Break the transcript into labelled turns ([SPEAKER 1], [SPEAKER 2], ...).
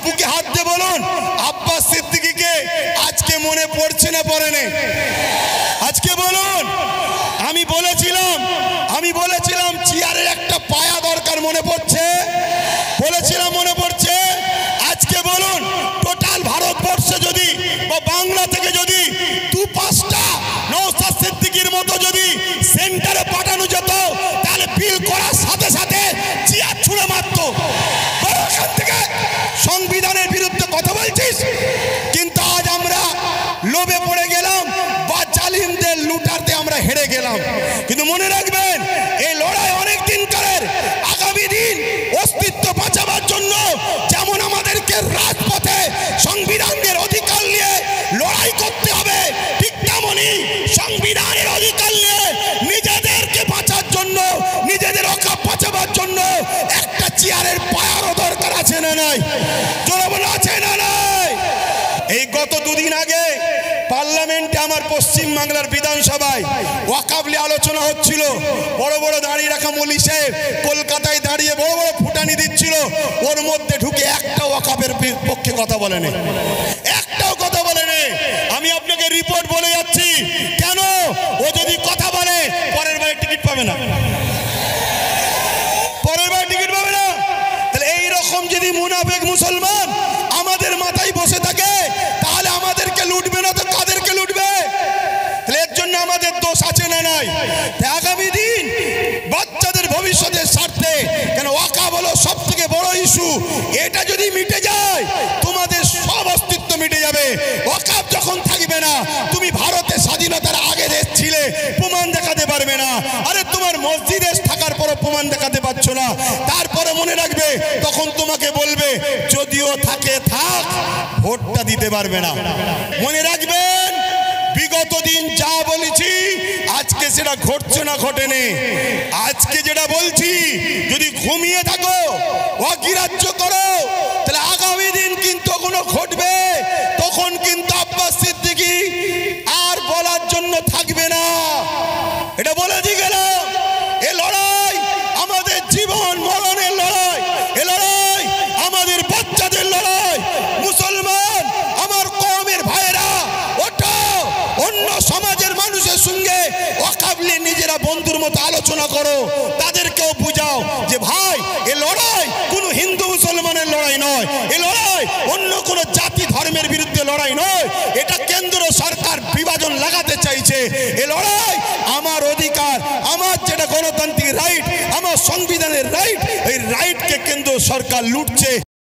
[SPEAKER 1] বুকে হাত দিয়ে বলুন, আব্বাস সিদ্দিকীকে আজকে মনে পড়ছে না পড়ে নেই? আজকে বলুন। আমি বলেছিলাম চেয়ারের একটা পায়া দরকার, মনে পড়ছে? বলেছিলাম মনে পড়ছে? আজকে বলুন, টোটাল ভারতবর্ষে যদি বা বাংলা থেকে যদি 2-5টা নওশাদ সিদ্দিকীর মতো যদি সেন্টারে পাঠানো যেত, তাহলে বিল করার সাথে সাথে চেয়ার ছুঁড়ে মারত। ওখান থেকে সংবিধানের বিরুদ্ধে কথা বলছিস, কিন্তু আজ আমরা লোভে পড়ে গেলাম বা জালিমদের লুটাতে আমরা হেরে গেলাম। কিন্তু মনে রাখবেন, এই লড়াই অনেক দিনকারের। আগামী দিন অস্তিত্ব বাঁচাবার জন্য যেমন আমাদেরকে রাজপথে সংবিধানের অধিকার নিয়ে লড়াই করতে হবে, ঠিক তেমনি সংবিধানের অধিকার নিয়ে নিজেদেরকে বাঁচার জন্য, নিজেদের অকাপ বাঁচাবার জন্য একটা চেয়ারের পায়ারও দরকার আছে না নাই? জোরে বলে আছে না নাই? এই গত দুদিন আগে পার্লামেন্টে আমার পশ্চিম বাংলার বিধানসভায় ওয়াকফ নিয়ে আলোচনা হচ্ছিল। বড় বড় দাঁড়িয়ে রাখা মৌলভী সাহেব কলকাতায় দাঁড়িয়ে বড় বড় ফুটানি দিচ্ছিল, ওর মধ্যে ঢুকে একটা ওয়াকফের পক্ষে কথা বলেনি, একটাও কথা বলেনি। আমি আপনাকে রিপোর্ট বলে যাচ্ছি, কেন? ও যদি কথা বলে পরের বারে টিকিট পাবে না, পরের বারে টিকিট পাবে না। তাহলে এইরকম যদি মুনাফিক মুসলমান আমাদের মাথায় বসে থাকে, তাহলে আমাদেরকে লুটবে না তো কাদেরকে লুটবে? তাহলে এর জন্য আমাদের দোষ আছে না নাই? আগামী দিন বাচ্চাদের ভবিষ্যতের স্বার্থে, কেন ওয়াকফ হলো সব থেকে বড় ইস্যু, এটা যদি মিটে যায় তোমাদের সব অস্তিত্ব মিটে যাবে। ওয়াকফ যখন থাকবে না, তুমি ভারতের স্বাধীনতার আগে দেশ ছিলে, প্রমাণ দেখাতে পারবে না। আরে তোমার মসজিদে থাকার পরও প্রমাণ দেখাতে পারছো না, তারপরে মনে রাখবে তখন তোমাকে বলবে যদিও থাকে থাক, ভোটটা দিতে পারবে না। মনে রাখবেন, বিগত দিন যা বলেছি আজকে সেটা ঘটছে না ঘটেনি। আজকে যেটা বলছি, যদি ঘুমিয়ে থাকো, অগ্রাহ্য করো, তাহলে আগামী দিন কিন্তু কোনো ঘটবে, তখন কিন্তু আব্বাস সিদ্দিকী আর বলার জন্য থাকবে না। এটা বলে দিয়ে গেলাম। এ লড়াই আমাদের জীবন মরণের লড়াই, এ লড়াই আমাদের বাচ্চাদের লড়াই। মুসলমান আমার কওমের ভাইরা, ওটা অন্য সমাজের মানুষের সঙ্গে ওয়াকফ নিয়ে নিজেরা বন্ধুর মতো আলোচনা করো, তাদেরকেও বুঝাও যে ভাই, এ লড়াই কোনো হিন্দু মুসলমানের লড়াই নয়, এ লড়াই অন্য কোনো জাতি ধর্মের বিরুদ্ধে লড়াই নয়। এটা কেন্দ্র সরকার বিভাজন লাগাতে চাইছে। এ লড়াই আমার অধিকার, আমার যেটা গণতান্ত্রিক রাইট, আমার সংবিধানের রাইট, এই রাইটকে কেন্দ্র সরকার লুটছে।